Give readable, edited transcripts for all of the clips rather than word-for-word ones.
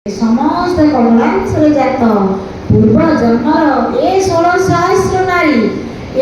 समस्त कमलांचर जात पूर्व जन्मर ए 16 सहस्र नारी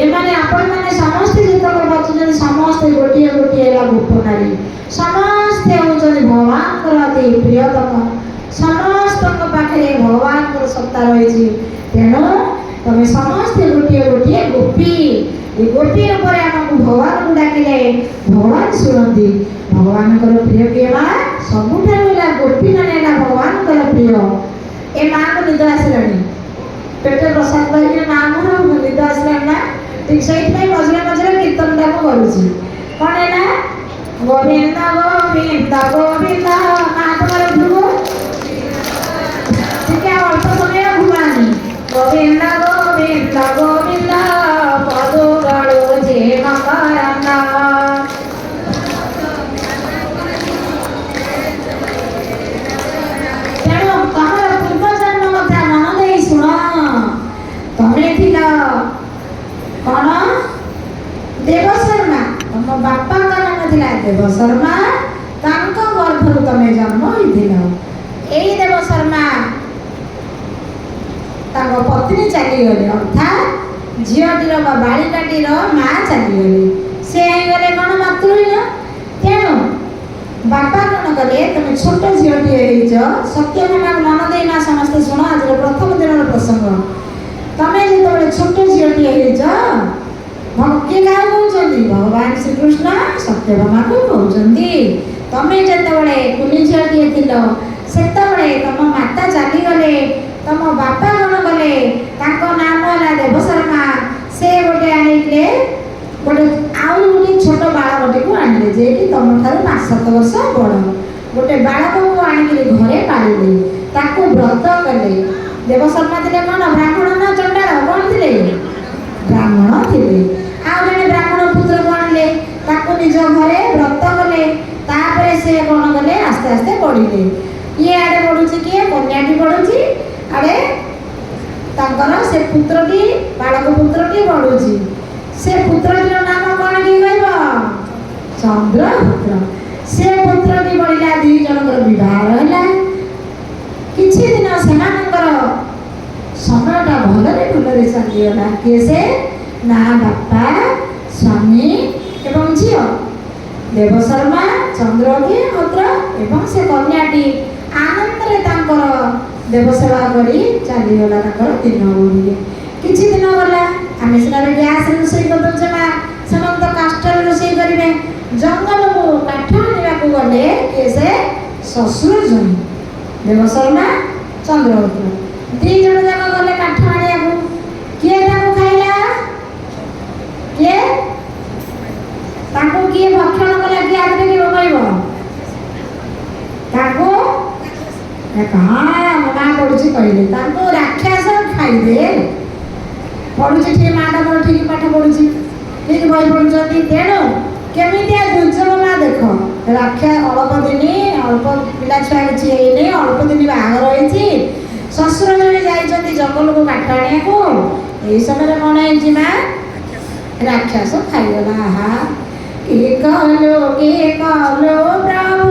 एमाने आपण माने समस्त जितक बचुछन समस्त गोटिए गोटिए गोप नारी समस्त होचन भगवान अति प्रियतम समस्त पाखे भगवान सत्ता रही तेणु तमें समस्त गोटिए गोटिए गोपी ये गोपी रूप आमको भगवान को डाकिले भगवान शुणती भगवान प्रिय किए माँ सबुठा गोपी मैंने भगवान प्रिय ए माँ को निद आसलानी पेट प्रसाद पाई माँ को निद आसला ना ठीक से मझे मझे कीर्तन टाक करुँच कौन है ना गोविंद गोविंद गोविंद माँ तुम्हारे भूगो ठीक है अल्प समय भुआनी गोविंद गोविंद गोविंद पदो गड़ो जे मकरंदा कौन देवशर्मा तुम बापा का नाम थिला देवशर्मा तांको गर्भरु तमे जन्म होइथिलो एई देवशर्मा तांको पत्नी चली गले अर्थात झीटीर बालिकाटीर माँ चली गले से गले कौन मातृहीन तेणु बापा कौन कले तुम छोट झीटी सत्यभामा मन देना समस्ते शुण आज प्रथम दिन प्रसंग तमें जो छोट झीटी भक्ति क्या कहते भगवान श्रीकृष्ण सत्यभामा को कहते तमें जो कुनी झीटी से तुम माता चलीगले तुम बापा कौन कले नाम है देवशर्मा से गोटे आने गोटे आउ गोटे छोट बालकटे को आने जे कि तुम ठार 5-7 वर्ष बड़ गोटे बालक को आनिक घरे पालिले ताको व्रत कले देवशर्मा थे कौन ब्राह्मण ना चंडाल कौन थे ब्राह्मण थे आउ जड़े ब्राह्मण पुत्र को आनिले ताको निज घरे व्रत कले तापरे से कौन कले आस्ते आस्ते पढ़िले ये आड़े पढ़ुची किए कन्याटी पढ़ुची आड़े तांकर से पुत्रटी बालक पुत्रटी पढ़ुची से पुत्रटीर नाम कौन कि कहब चंद्रपुत्र से पुत्रटी पढ़िला 2 जनकर विवाह है किछि दिन सेमानंकर समयटा भलरे भलरे चलीगला किए से ना बापा स्वामी एवं झील देवशर्मा चंद्रवती पुत्र एवं से कन्याटी आनंदरे तांकर देवसेवा करी चलीगला तांकर दिन बुढ़ी किछि दिन गला आम सीना गैस रोषे करदे माँ तो काष्ठ रोषे करेंगे जंगल को काठ आने को गले किए से शशुर जमी देवशर्मा चंद्रवती 2 जन जाक गले काठ आनिया किए खाइला किए किए भक्षण कला किए आगे किए कहब हाँ माँ पढ़ुची कहले राक्षस खाइदे पढ़ुची ठीक माँ मोर ठीक पाठ पढ़ुची ठीक बही पढ़ुं तेणु केमितिया दुर्जोग माँ देख राक्षा अल्प दिन अल्प पिला छुआ किसी अल्प दिन बाहर होती शशुर जड़े जाइए जंगल को काठ आने को यही समय कौन है माँ राक्षस खाईगला हा कि कहलो प्रभु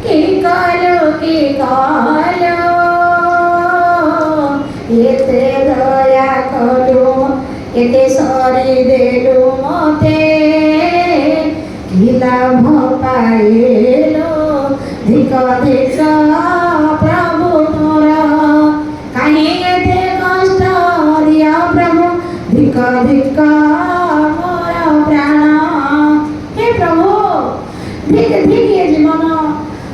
कि कहलो एते दया कलो एते सरी देलु मते कि लाभ पाइलो धिक धिक प्रभु मोर कहीं एते कष्ट दिया प्रभु धिक धिक मोर प्राण हे प्रभु धिक धिक ये जीवन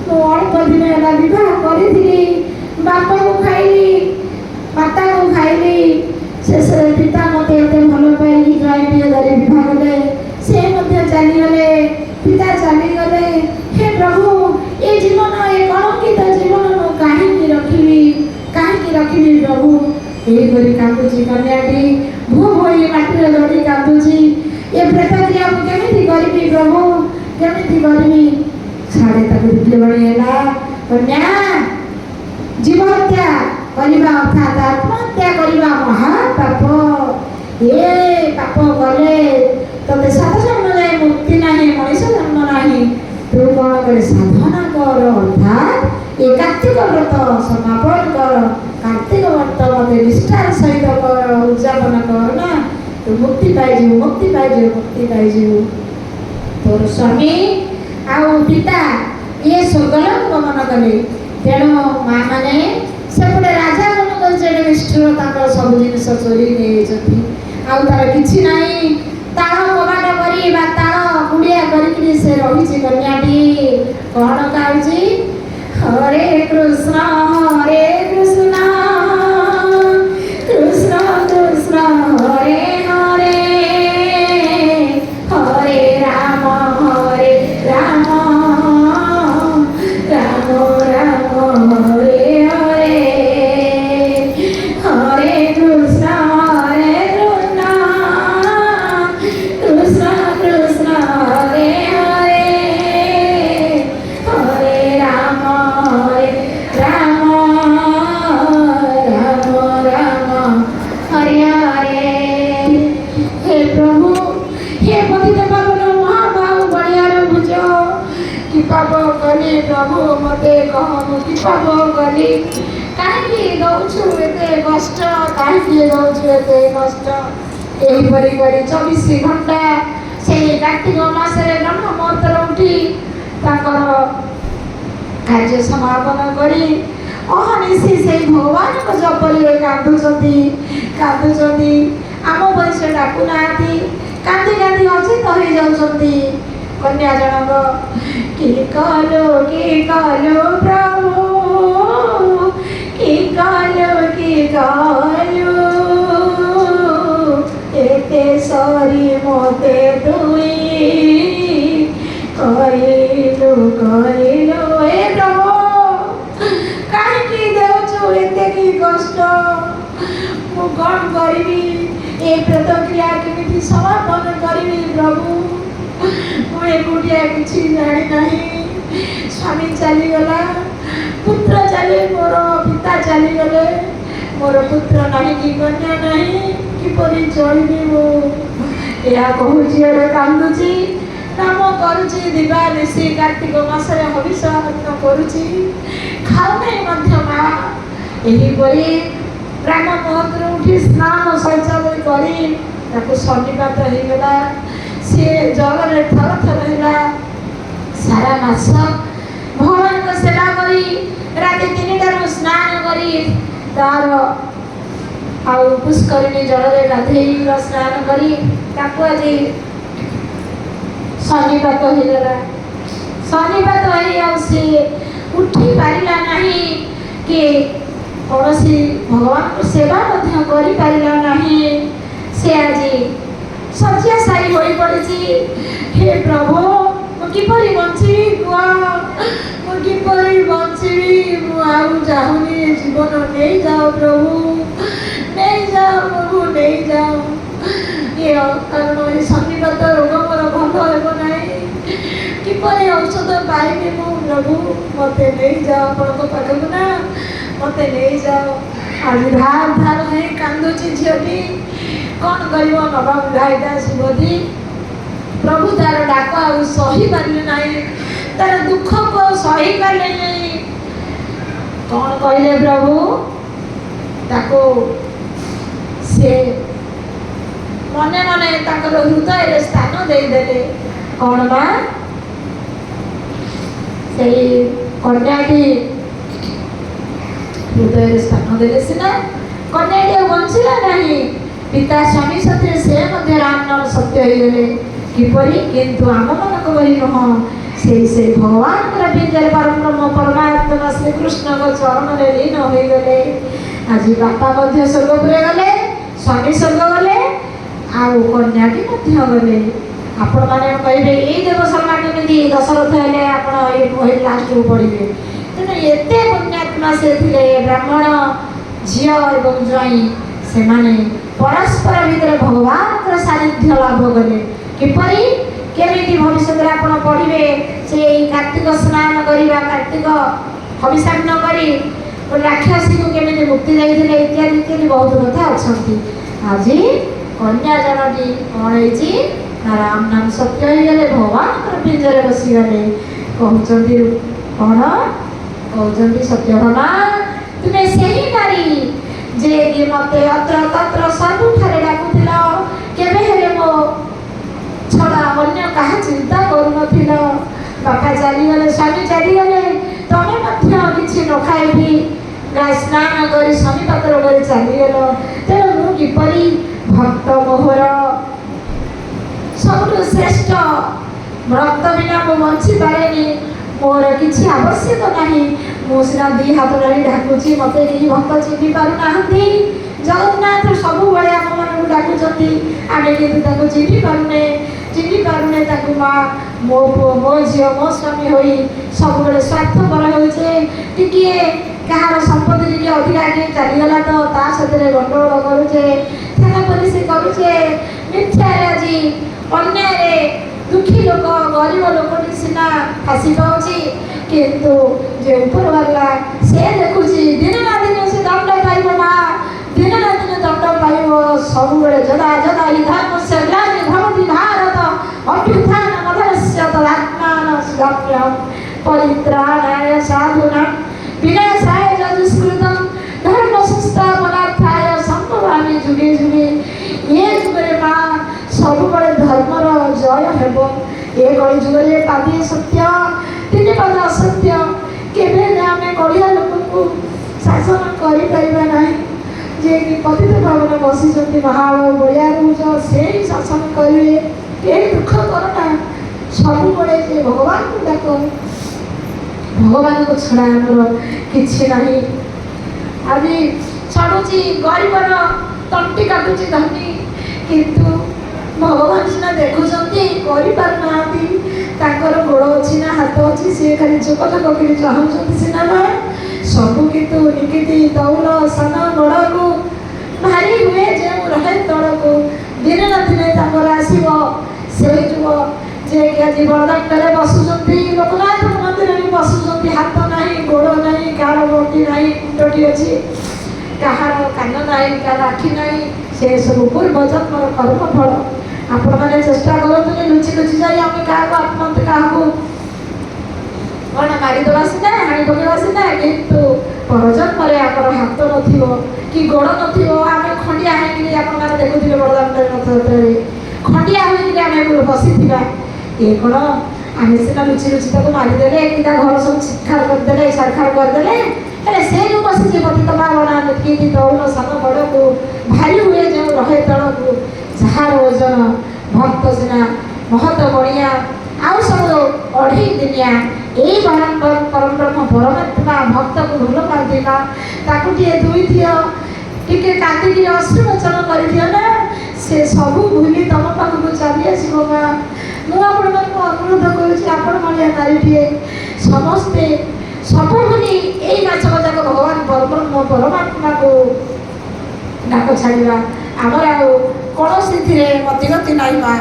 मु अल्प दिन है विवाह करी बाप को खाइली माता को खाइली शेष पिता मत भल पाइली गाई धरी विवाह कले से चलीगले पिता चलीगले हे प्रभु ये जीवन ये कलंकित जीवन मुझे रखी प्रभु यही कांदुची कन्याटी भू भूई माटी दौड़ी कांदुची ये प्रेत क्रिया केमी करी प्रभु केमी करी साढ़े दिखले बड़ीगला कन्या जीव हत्या करवा अर्थात आत्महत्या करवा महापाप ये पाप गले ते 7 जन्म जाए मुक्ति ना मनीष जन्म ना तू कौन कर साधना कर अर्थात ये कार्तिक व्रत समापन कर, कार्तिक व्रत मत निष्ठार सहित उद्यापन कर ना, तू मुक्ति पाई मुक्ति पाई तोर स्वामी आउ पिता ये स्वर्गलोक गमन कले। तेणु माँ मैंने सेपटे राजा कौन कर निष्ठुर सब जिन चोरी नहीं आउ तार कि नहीं ताल कबाट करी ताल कुड़िया करी से रही कन्याटी कौन गाँची हरे कृष्ण कृष्ण कृष्ण हरे हरे हरे राम राम राम हरे हरे हरे कृष्ण कृष्ण कृष्ण हरे हरे हरे राम राम राम हरे हरे। हे प्रभु हे पतित पावन महाभाव बड़ियार भुज कि पाप कली प्रभु मते कह मु कि पाप कली कहीं दौछु एते कष्ट कहीं दौछु एते कष्ट एहीपरि करी 24 घंटा से कार्तिक मासरे ब्रह्म मुहूर्त उठी ताकर कार्य समापन करी अहनिशी से भगवान को जपरी कांदुचंती आम बयस डाकू ना कांदी कांदी अचेत हो जाउछंती। कन्या जनक कि कलो प्रभु कि कलो एते सरी मते दुई कहलो हे प्रभु कहीं देउछु एते की कष्ट मु कौन करी ए प्रतिक्रिया केमिति समापन करी प्रभु मुझे एकुटिया किसी जानी नहीं स्वामी चलीगला पुत्र चले मोर पिता चलीगले मोर पुत्र नहीं कि कन्या नहीं किपरि चलबी मु या कहूची अरे कांदुची नाम करुची दिवा निशी कार्तिक मासरे हविष हवन करुची खाऊ नहीं मध्य माँ एहीपरि ब्राह्म मुहूर्त उठी स्नान शौचालय करी ताको सन्निपात होगला सी जल थर थर है सारा मास भगवान को सेवा करी राति 3टार स्नान करी तार आउ पुष्करिणी जल गाधे स्नान करी ताको आज सन्निपात होगला सन्निपात सी उठी पारा नहीं कि कौन भगवान को सेवा कर पारा नहीं से आज शଯ୍ୟାଶାୟୀ होई पड़ी। हे प्रभु मु किपरि बंची मु किपरि बंची मु आउ चाहूनी जीवन नहीं जाओ प्रभु नहीं जाओ प्रभु नहीं जाओ ये कारण ये सन्निपात रोग मोर भल हेब नहीं किपरि औषध पाइबी मु प्रभु मते नहीं जाओ आपण पाखक ना मते नहीं जाओ। आज धार धार है कांदुची झीटी कौन कर नवा विवाहिता शिवदी प्रभु तार डाक आ सही पारे ना तार दुख को सही पारे नहीं कौन कहले प्रभु ताको से मने मने ताकर हृदय स्थान देदेले कौन बा से कन्याटी हृदय स्थान देले सिना कन्याटी बंचला नहीं पिता स्वामी साथी से राम नाम सत्य होगले किपरि किंतु आम मानक बही नुह से भगवान पिंजर परब्रह्म परमात्मा श्री कृष्ण को चरण में लीन होगले। आज बापा स्वर्गपुर गले स्वामी स्वर्ग गले आउ कन्याटी गले आपण मैंने कहे ये देवशर्मा केमी दशरथ हेले आप लास्ट को पढ़े तेणु एत पुण्यात्मा से ब्राह्मण झी और ज्वाई से परस्पर भितर भगवान सानिध्य लाभ कले किपरि केमिति भविष्य में आप पढ़े से कार्तिक स्नान करवा कार्तिक हविषान्न करी राक्षसी को केमिति मुक्ति देते इत्यादि इत्यादि बहुत कथा अच्छा। आज कन्या जनटी कौन है राम नाम सत्य होगले भगवान पिंजरे बसीगले कहते कौन कहते सत्यभामा तुमे सही नारी जे कि मते अत्र तत्र सबुठारे डाकुथिल केबे हेले मो छड़ा अन्य कहा चिंता करूनथिल बापा चलीगले स्वामी चलीगले तमे मध्य किछि न खाइबी गाय स्नान करी शनि पत्र कर चलीगल तेणु मु किपरि भक्त मोहर सबुठु श्रेष्ठ भक्त बिना मु बंची पारेनी मोर किछि आवश्यक नाही मु सिना दी हाथ धरी ढाकुची मते केही भक्त चिन्हि पारु नाहंती जगन्नाथ सबु बळे आम मानकु डाकुचंती आमे किंतु ताकु चिन्हि पारुने ताकु माँ मो पुओ मो झियो मो स्वामी होई सब बळे स्वार्थपर होइछे टिकिए कहार संपत्ति टिके अधिका के चलीगला तो ता सतरे गंडगोल करूचे थाना पुलिस करूचे मिथ्याराजी अन्याय दुखी लोक गरीब लोक सीना फाँसी पाऊँगी किंतु जे ऊपर वाला से देखुची दिन ना दिन से दंड पाइब माँ दिन ना दिन दंड पाइब सब जदा जदा धर्म से ग्लानि भारत अभ्युत्थान मधस्य तदात्मान सुगम्यं परित्राणाय साधूनां विनाशाय च दुष्कृतं धर्म संस्थापनार्थाय संभवामि जुगे जुगे ये जुगे माँ सब बड़े धर्मर जय हेब ये कली जुगे पादी सत्य तीन पद असत्य केवे आम कड़िया लोक को शासन करना जे कि पतित भावन बसी महाबल बलिया रोज से शासन करेंगे ये दुख करना सब बड़े जे भगवान को डाक भगवान को छड़ा आमर कि आज छड़ुची गरीबर तंटी काटुची धनी किंतु भगवान सीना देखुं कर गोड़ अच्छी ना हाथ अच्छी सी खाली चोकचक कर चाहूँ सीना ना सबू कितु निकिति दौल सान बड़ को भारी हुए जो रहे तल को दिन ना दिन आसब से जुग जे कि आज बड़दाण्डे बसुँच लोकनाथ मंदिर भी बसुँच हाथ ना गोड़ ना कार बटी ना मुंडटी अच्छी कहार कान ना कार आखि ना से सब पूर्व जन्मर कर्म फल आपण मैंने चेष्टा करते लुचि लुचि जाए आम क्या आत्महत्या क्या कौन मारिदेवा सीना हाणी पकेवा सीना कितु परजन्म आम हाथ न कि गोड़ नाम खंडिया होने देखुए बड़दाण्डे रथयात्रा खंडिया होकर बसी ये कौन आम सीना लुचि लुचि मारिदे कि घर सब छिखार करदे छाड़खाड़ करदे से जो बसी पतित पावना कि दौल सान बड़ को भारी हुए जो रहे तल को जार ओजन भक्त सीना महत बणिया आउ सब अढ़ई दिनिया यही परम ब्रह्म परमात्मा भक्त को भल पाता ताकू दुई दियो टिके कांदिकी अश्रुमोचन कर दियो ना से सबू भूली तुम पाखक चली आसो माँ मुझे अनुरोध करुँच नारीटे समस्ते सबू भूली यही मासक जाक भगवान परब्रह्म परमात्मा को डाक छाड़ा आमर आउ कौन मतिगति नाई माँ।